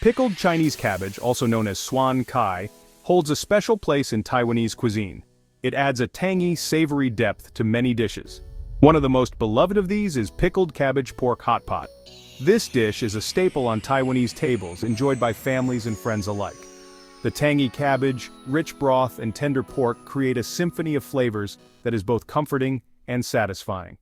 Pickled Chinese cabbage, also known as Suan Kai, holds a special place in Taiwanese cuisine. It adds a tangy, savory depth to many dishes. One of the most beloved of these is pickled cabbage pork hot pot. This dish is a staple on Taiwanese tables, enjoyed by families and friends alike. The tangy cabbage, rich broth, and tender pork create a symphony of flavors that is both comforting and satisfying.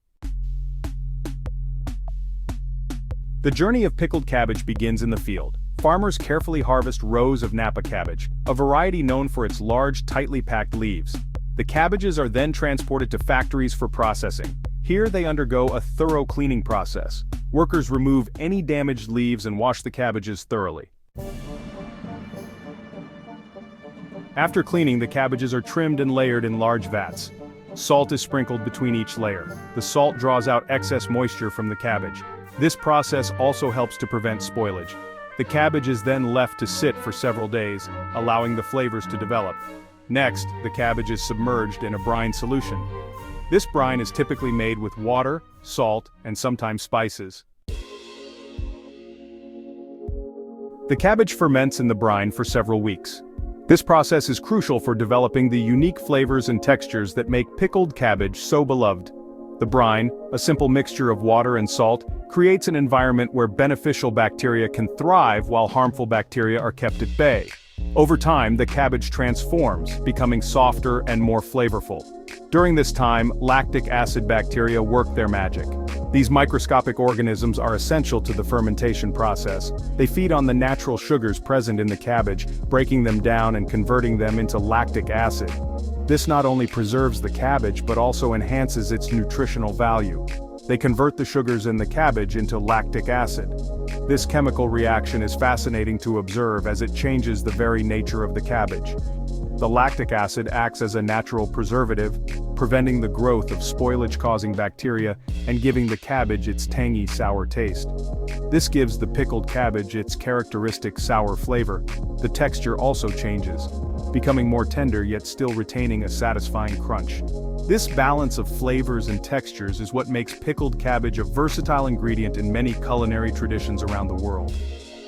The journey of pickled cabbage begins in the field. Farmers carefully harvest rows of Napa cabbage, a variety known for its large, tightly packed leaves. The cabbages are then transported to factories for processing. Here they undergo a thorough cleaning process. Workers remove any damaged leaves and wash the cabbages thoroughly. After cleaning, the cabbages are trimmed and layered in large vats. Salt is sprinkled between each layer. The salt draws out excess moisture from the cabbage. This process also helps to prevent spoilage. The cabbage is then left to sit for several days, allowing the flavors to develop. Next, the cabbage is submerged in a brine solution. This brine is typically made with water, salt, and sometimes spices. The cabbage ferments in the brine for several weeks. This process is crucial for developing the unique flavors and textures that make pickled cabbage so beloved. The brine, a simple mixture of water and salt, creates an environment where beneficial bacteria can thrive while harmful bacteria are kept at bay. Over time, the cabbage transforms, becoming softer and more flavorful. During this time, lactic acid bacteria work their magic. These microscopic organisms are essential to the fermentation process. They feed on the natural sugars present in the cabbage, breaking them down and converting them into lactic acid. This not only preserves the cabbage but also enhances its nutritional value. They convert the sugars in the cabbage into lactic acid. This chemical reaction is fascinating to observe as it changes the very nature of the cabbage. The lactic acid acts as a natural preservative, preventing the growth of spoilage-causing bacteria and giving the cabbage its tangy, sour taste. This gives the pickled cabbage its characteristic sour flavor. The texture also changes, becoming more tender yet still retaining a satisfying crunch. This balance of flavors and textures is what makes pickled cabbage a versatile ingredient in many culinary traditions around the world.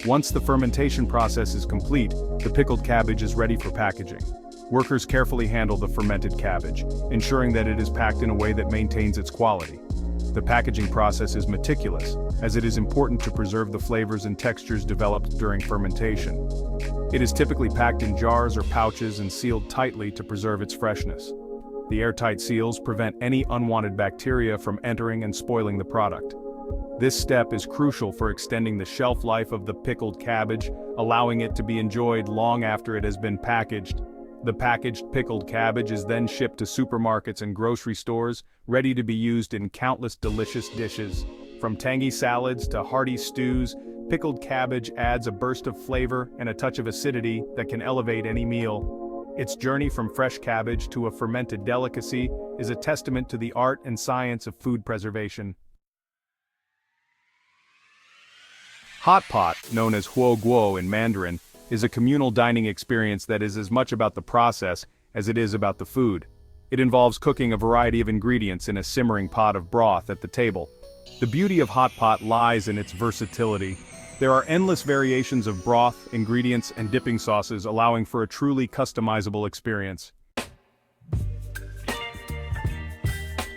Once the fermentation process is complete, the pickled cabbage is ready for packaging. Workers carefully handle the fermented cabbage, ensuring that it is packed in a way that maintains its quality. The packaging process is meticulous, as it is important to preserve the flavors and textures developed during fermentation. It is typically packed in jars or pouches and sealed tightly to preserve its freshness. The airtight seals prevent any unwanted bacteria from entering and spoiling the product. This step is crucial for extending the shelf life of the pickled cabbage, allowing it to be enjoyed long after it has been packaged. The packaged pickled cabbage is then shipped to supermarkets and grocery stores, ready to be used in countless delicious dishes. From tangy salads to hearty stews, pickled cabbage adds a burst of flavor and a touch of acidity that can elevate any meal. Its journey from fresh cabbage to a fermented delicacy is a testament to the art and science of food preservation. Hot pot, known as huo guo in Mandarin, is a communal dining experience that is as much about the process as it is about the food. It involves cooking a variety of ingredients in a simmering pot of broth at the table. The beauty of hot pot lies in its versatility. There are endless variations of broth, ingredients, and dipping sauces, allowing for a truly customizable experience.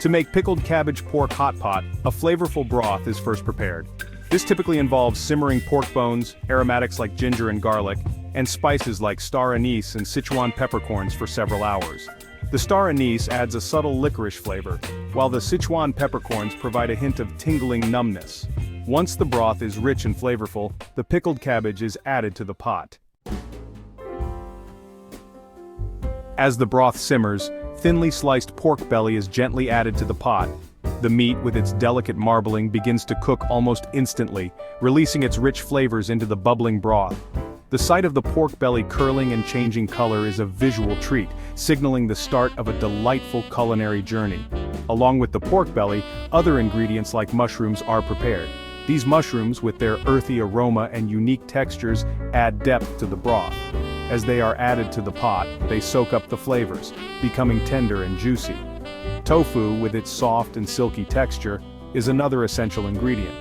To make pickled cabbage pork hot pot, a flavorful broth is first prepared. This typically involves simmering pork bones, aromatics like ginger and garlic, and spices like star anise and Sichuan peppercorns for several hours. The star anise adds a subtle licorice flavor, while the Sichuan peppercorns provide a hint of tingling numbness. Once the broth is rich and flavorful, the pickled cabbage is added to the pot. As the broth simmers, thinly sliced pork belly is gently added to the pot. The meat, with its delicate marbling, begins to cook almost instantly, releasing its rich flavors into the bubbling broth. The sight of the pork belly curling and changing color is a visual treat, signaling the start of a delightful culinary journey. Along with the pork belly, other ingredients like mushrooms are prepared. These mushrooms, with their earthy aroma and unique textures, add depth to the broth. As they are added to the pot, they soak up the flavors, becoming tender and juicy. Tofu, with its soft and silky texture, is another essential ingredient.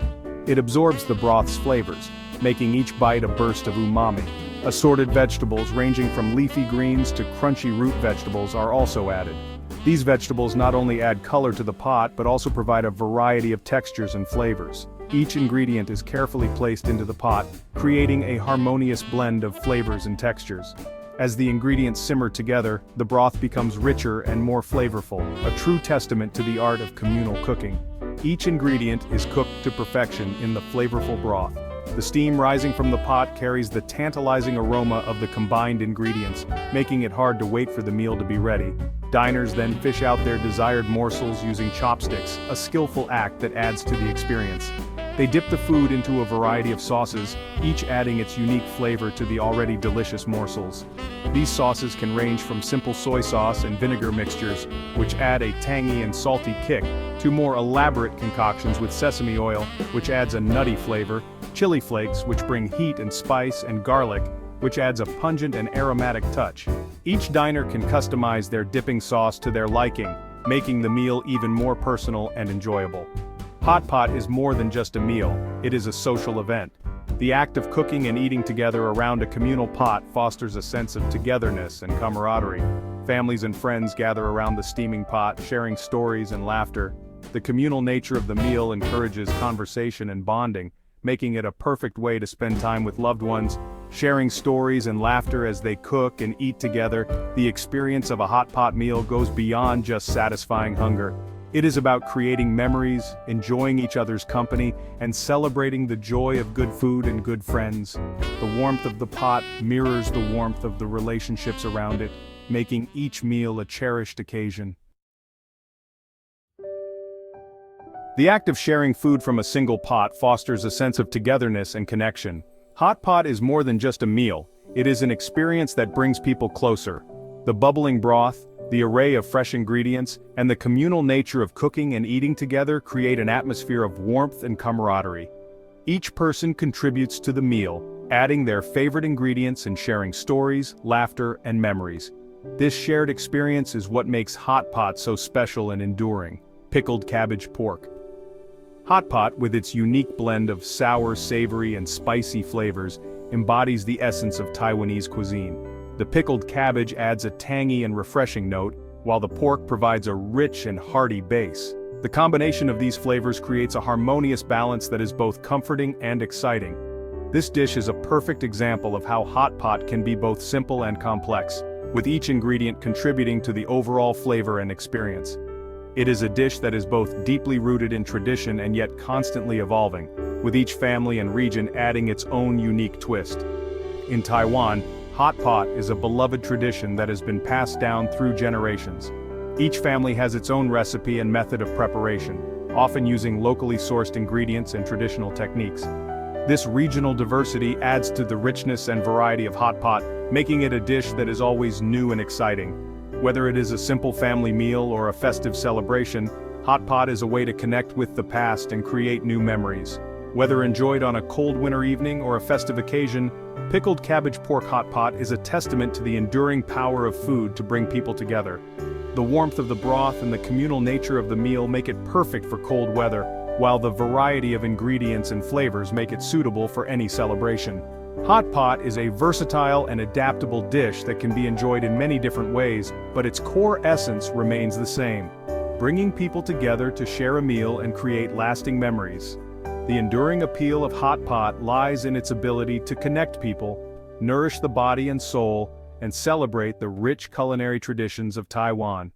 It absorbs the broth's flavors, making each bite a burst of umami. Assorted vegetables ranging from leafy greens to crunchy root vegetables are also added. These vegetables not only add color to the pot but also provide a variety of textures and flavors. Each ingredient is carefully placed into the pot, creating a harmonious blend of flavors and textures. As the ingredients simmer together, the broth becomes richer and more flavorful, a true testament to the art of communal cooking. Each ingredient is cooked to perfection in the flavorful broth. The steam rising from the pot carries the tantalizing aroma of the combined ingredients, making it hard to wait for the meal to be ready. Diners then fish out their desired morsels using chopsticks, a skillful act that adds to the experience. They dip the food into a variety of sauces, each adding its unique flavor to the already delicious morsels. These sauces can range from simple soy sauce and vinegar mixtures, which add a tangy and salty kick, to more elaborate concoctions with sesame oil, which adds a nutty flavor, chili flakes, which bring heat and spice, and garlic, which adds a pungent and aromatic touch. Each diner can customize their dipping sauce to their liking, making the meal even more personal and enjoyable. Hot pot is more than just a meal, it is a social event. The act of cooking and eating together around a communal pot fosters a sense of togetherness and camaraderie. Families and friends gather around the steaming pot, sharing stories and laughter. The communal nature of the meal encourages conversation and bonding, making it a perfect way to spend time with loved ones. Sharing stories and laughter as they cook and eat together, the experience of a hot pot meal goes beyond just satisfying hunger. It is about creating memories, enjoying each other's company, and celebrating the joy of good food and good friends. The warmth of the pot mirrors the warmth of the relationships around it, making each meal a cherished occasion. The act of sharing food from a single pot fosters a sense of togetherness and connection. Hot pot is more than just a meal, it is an experience that brings people closer. The bubbling broth, the array of fresh ingredients, and the communal nature of cooking and eating together create an atmosphere of warmth and camaraderie. Each person contributes to the meal, adding their favorite ingredients and sharing stories, laughter, and memories. This shared experience is what makes hot pot so special and enduring. Pickled cabbage pork. Hot pot, with its unique blend of sour, savory, and spicy flavors, embodies the essence of Taiwanese cuisine. The pickled cabbage adds a tangy and refreshing note, while the pork provides a rich and hearty base. The combination of these flavors creates a harmonious balance that is both comforting and exciting. This dish is a perfect example of how hot pot can be both simple and complex, with each ingredient contributing to the overall flavor and experience. It is a dish that is both deeply rooted in tradition and yet constantly evolving, with each family and region adding its own unique twist. In Taiwan, hot pot is a beloved tradition that has been passed down through generations. Each family has its own recipe and method of preparation, often using locally sourced ingredients and traditional techniques. This regional diversity adds to the richness and variety of hot pot, making it a dish that is always new and exciting. Whether it is a simple family meal or a festive celebration, hot pot is a way to connect with the past and create new memories. Whether enjoyed on a cold winter evening or a festive occasion, pickled cabbage pork hot pot is a testament to the enduring power of food to bring people together. The warmth of the broth and the communal nature of the meal make it perfect for cold weather, while the variety of ingredients and flavors make it suitable for any celebration. Hot pot is a versatile and adaptable dish that can be enjoyed in many different ways, but its core essence remains the same: bringing people together to share a meal and create lasting memories. The enduring appeal of hot pot lies in its ability to connect people, nourish the body and soul, and celebrate the rich culinary traditions of Taiwan.